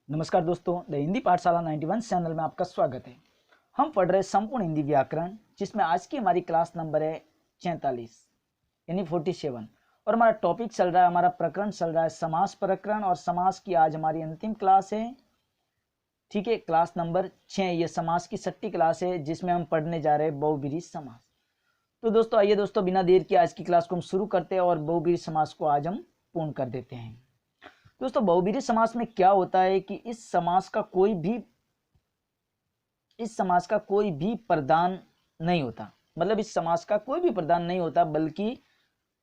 नमस्कार दोस्तों, द हिंदी पाठशाला 91 चैनल में आपका स्वागत है। हम पढ़ रहे संपूर्ण हिंदी व्याकरण, जिसमें आज की हमारी क्लास नंबर है 46 यानी 47 और हमारा टॉपिक चल रहा है, हमारा प्रकरण चल रहा है समास प्रकरण। और समास की आज हमारी अंतिम क्लास है। ठीक है, क्लास नंबर 6, ये समास की 6ठी क्लास है, जिसमें हम पढ़ने जा रहे हैं बहुब्रीहि समास। तो दोस्तों आइए दोस्तों, बिना देर के आज की क्लास को हम शुरू करते हैं और बहुब्रीहि समास को आज हम पूर्ण कर देते हैं। दोस्तों बहुब्रीहि समास में क्या होता है कि इस समास का कोई भी प्रधान नहीं होता। मतलब इस समास का कोई भी प्रधान नहीं होता, बल्कि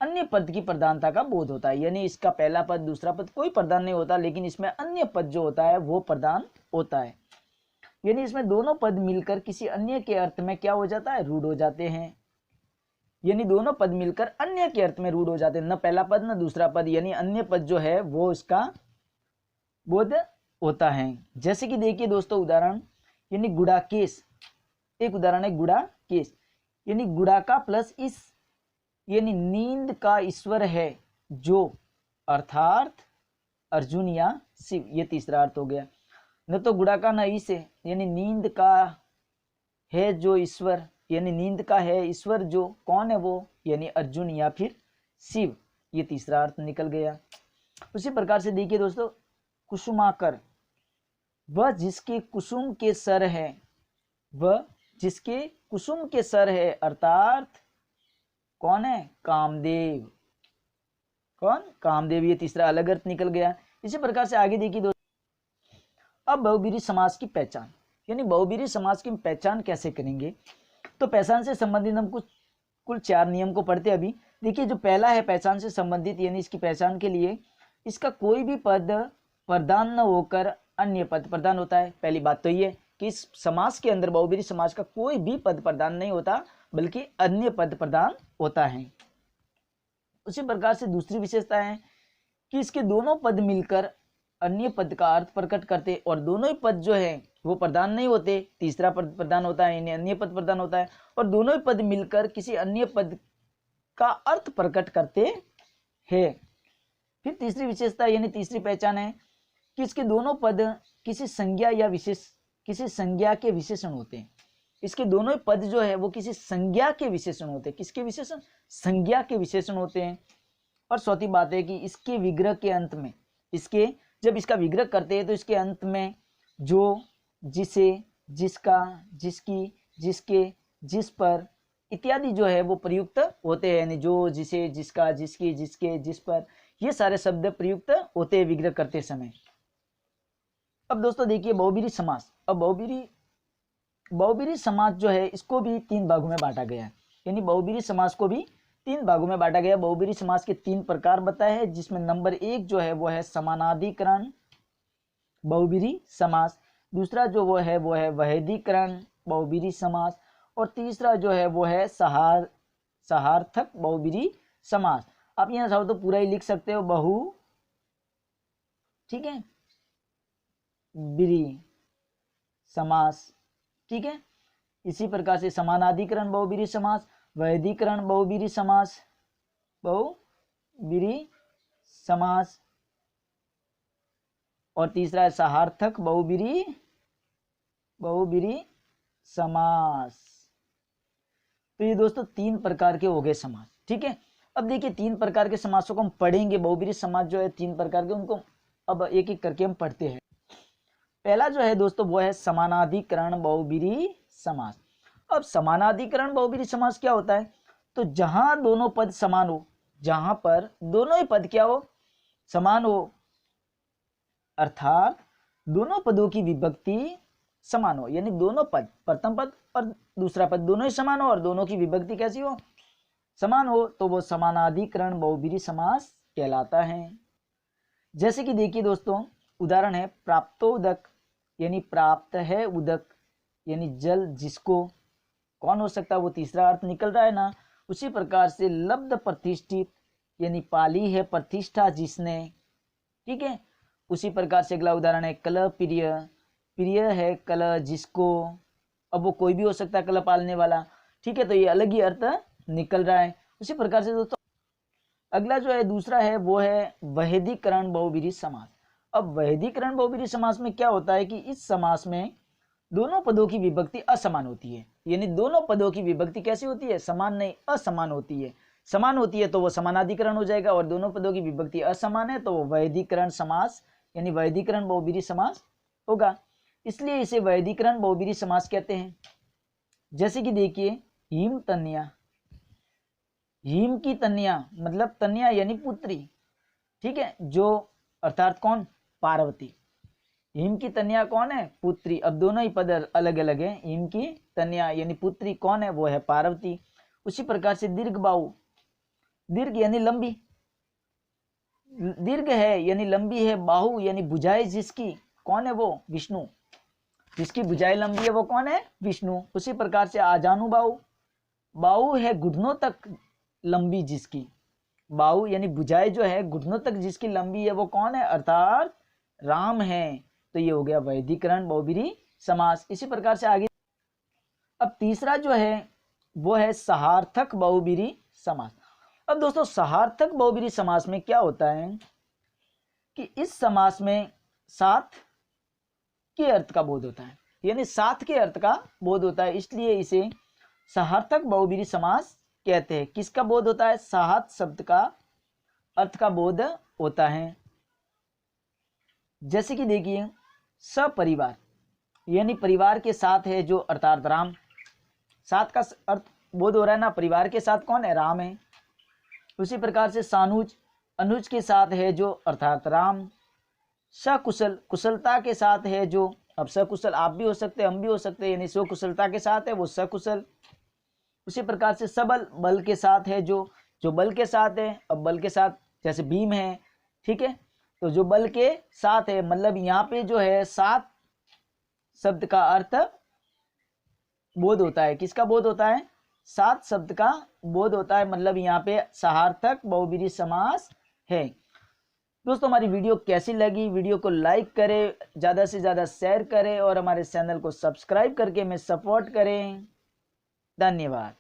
अन्य पद की प्रधानता का बोध होता है। यानी इसका पहला पद दूसरा पद कोई प्रधान नहीं होता, लेकिन इसमें अन्य पद जो होता है वो प्रधान होता है। यानी इसमें दोनों पद मिलकर किसी अन्य के अर्थ में क्या हो जाता है, रूढ़ हो जाते हैं। यानी दोनों पद मिलकर अन्य के अर्थ में रूढ़ हो जाते हैं, न पहला पद न दूसरा पद, यानी अन्य पद जो है वो इसका बोध होता है। जैसे कि देखिए दोस्तों उदाहरण, यानी गुड़ाकेश, एक उदाहरण है गुड़ाकेश, यानी गुड़ा का प्लस इस, यानी नींद का ईश्वर है जो, अर्थात अर्जुन या शिव, ये तीसरा अर्थ हो गया। न तो गुड़ा का न इस है, यानी नींद का है जो ईश्वर, यानी नींद का है ईश्वर जो, कौन है वो, यानी अर्जुन या फिर शिव, ये तीसरा अर्थ निकल गया। उसी प्रकार से देखिए दोस्तों, कुसुमाकर, वह जिसके कुसुम के सर है, वह जिसके कुसुम के सर है, अर्थात कौन है, कामदेव, कौन, कामदेव, ये तीसरा अलग अर्थ निकल गया। इसी प्रकार से आगे देखिए दोस्तों, अब बहुब्रीहि समास की पहचान, यानी बहुब्रीहि समास की पहचान कैसे करेंगे। तो पहचान से संबंधित हम कुल 4 नियम को पढ़ते हैं अभी। देखिए जो पहला है पहचान से संबंधित, यानी इसकी पहचान के लिए इसका कोई भी पद प्रधान न होकर अन्य पद प्रधान होता है। पहली बात तो ये कि इस समास के अंदर बहुब्रीहि समास का कोई भी पद प्रधान नहीं होता, बल्कि अन्य पद प्रधान होता है। उसी प्रकार से दूसरी विशेषता है कि इसके दोनों पद मिलकर अन्य पद का अर्थ प्रकट करते, और दोनों ही पद जो है वो प्रधान नहीं होते, तीसरा पद प्रधान होता है, यानी अन्य पद प्रधान होता है, और दोनों ही पद मिलकर किसी अन्य पद का अर्थ प्रकट करते हैं। फिर तीसरी विशेषता यानी तीसरी पहचान है कि इसके दोनों पद किसी संज्ञा या किसी संज्ञा के विशेषण होते हैं। इसके दोनों ही पद जो है वो किसी संज्ञा के विशेषण होते हैं। किसके विशेषण, संज्ञा के विशेषण होते हैं। और चौथी बात है कि इसके विग्रह के अंत में, जब इसका विग्रह करते हैं तो इसके अंत में जो, जिसे, जिसका, जिसकी, जिसके, जिस पर इत्यादि जो है वो प्रयुक्त होते हैं। यानी जो, जिसे, जिसका, जिसकी, जिसके, जिस पर, ये सारे शब्द प्रयुक्त होते हैं विग्रह करते समय। अब दोस्तों देखिए बहुब्रीहि समास। अब बहुब्रीहि समास जो है इसको भी 3 भागों में बांटा गया है। यानी बहुब्रीहि समास को भी 3 भागों में बांटा गया। बहुब्रीहि समास के 3 प्रकार बताए हैं, जिसमें नंबर 1 जो है वो है समानाधिकरण बहुब्रीहि समास, दूसरा जो वो है वैयाधिकरण बहुब्रीहि समास, और तीसरा जो है वो है सहार्थक बहुब्रीहि समास। आप यहाँ चाहो तो पूरा ही लिख सकते हो, बहु, ठीक है, ब्रीहि समास, ठीक है। इसी प्रकार से समानाधिकरण बहुब्रीहि समास, वैयाधिकरण बहुब्रीहि समास, बहुब्रीहि समास, और तीसरा है सहार्थक बहुब्रीहि समास। तो ये दोस्तों 3 प्रकार के हो गए समास, ठीक है। अब देखिए 3 प्रकार के समासों को हम पढ़ेंगे। बहुब्रीहि समास जो है 3 प्रकार के, उनको अब एक एक करके हम पढ़ते हैं। पहला जो है दोस्तों वो है समानाधिकरण बहुब्रीहि समास। अब समानाधिकरण बहुब्रीहि समास क्या होता है, तो जहां दोनों पद समान हो, जहां पर दोनों ही पद क्या हो, समान हो, अर्थात दोनों पदों की विभक्ति समान हो, यानी दोनों पद, प्रथम पद और दूसरा पद दोनों ही समान हो और दोनों की विभक्ति कैसी हो, समान हो, तो वो समानाधिकरण बहुब्रीहि समास कहलाता है। जैसे कि देखिए दोस्तों उदाहरण है प्राप्तोदक, यानी प्राप्त है उदक, यानी जल जिसको, कौन हो सकता है, वो तीसरा अर्थ निकल रहा है ना। उसी प्रकार से लब्ध प्रतिष्ठित, यानी पाली है प्रतिष्ठा जिसने, ठीक है। उसी प्रकार से अगला उदाहरण है कलह प्रिय, प्रिय है कलह जिसको, अब वो कोई भी हो सकता है कलह पालने वाला, ठीक है, तो ये अलग ही अर्थ निकल रहा है। उसी प्रकार से दोस्तों अगला जो है दूसरा है वो है वैयाधिकरण बहुब्रीहि समास। अब वैधिकरण बहुब्रीहि समास में क्या होता है कि इस समास में दोनों पदों की विभक्ति असमान होती है, यानी दोनों पदों की विभक्ति कैसी होती है, समान नहीं असमान होती है। समान होती है तो वो समानाधिकरण हो जाएगा, और दोनों पदों की विभक्ति असमान है तो वो वैधिकरण समास यानी वैधिकरण बहुब्रीहि समास होगा, इसलिए इसे वैधिकरण बहुब्रीहि समास कहते हैं। जैसे कि देखिए हिम तन्या, हिम की तन्या मतलब तन्या यानी पुत्री, ठीक है, जो अर्थात कौन, पार्वती। हिम की तन्या कौन है, पुत्री। अब दोनों ही पद अलग अलग हैं। हिम की तन्या यानी पुत्री कौन है, वो है पार्वती। उसी प्रकार से दीर्घ बाहु, दीर्घ यानी लंबी, दीर्घ है यानी लंबी है, बाहु यानी भुजाएं जिसकी, कौन है वो, विष्णु। जिसकी भुजाएं लंबी है वो कौन है, विष्णु। उसी प्रकार से आजानु बाहु, बाहु है घुटनों तक लंबी जिसकी, बाहु यानी भुजाएं जो है घुटनों तक जिसकी लंबी है वो कौन है, अर्थात राम है। तो ये हो गया वैधिकरण बहुब्रीहि समास। इसी प्रकार से आगे अब तीसरा जो है वो है सहार्थक बहुब्रीहि समास। अब दोस्तों सहार्थक बहुब्रीहि समास में क्या होता है कि इस समास में साथ के अर्थ का बोध होता है, यानी साथ के अर्थ का बोध होता है, इसलिए इसे सहार्थक बहुब्रीहि समास कहते हैं। किसका बोध होता है, साहत शब्द का अर्थ का बोध होता है। जैसे कि देखिए सपरिवार यानी परिवार के साथ है जो, अर्थात राम। साथ का अर्थ बोध हो रहा है ना, परिवार के साथ कौन है, राम है। उसी प्रकार से सानुज, अनुज के साथ है जो, अर्थात राम। सकुशल, कुशलता के साथ है जो, अब सकुशल आप भी हो सकते हैं, हम भी हो सकते हैं, यानी स्वकुशलता के साथ है वो सकुशल। उसी प्रकार से सबल, बल के साथ है जो, जो बल के साथ है। अब बल के साथ जैसे भीम है, ठीक है, तो जो बल के साथ है, मतलब यहाँ पे जो है सात शब्द का अर्थ बोध होता है। किसका बोध होता है, सात शब्द का बोध होता है, मतलब यहाँ पे सहार्थक बहुब्रीहि समास है। दोस्तों हमारी वीडियो कैसी लगी, वीडियो को लाइक करें, ज़्यादा से ज़्यादा शेयर करें और हमारे चैनल को सब्सक्राइब करके हमें सपोर्ट करें। धन्यवाद।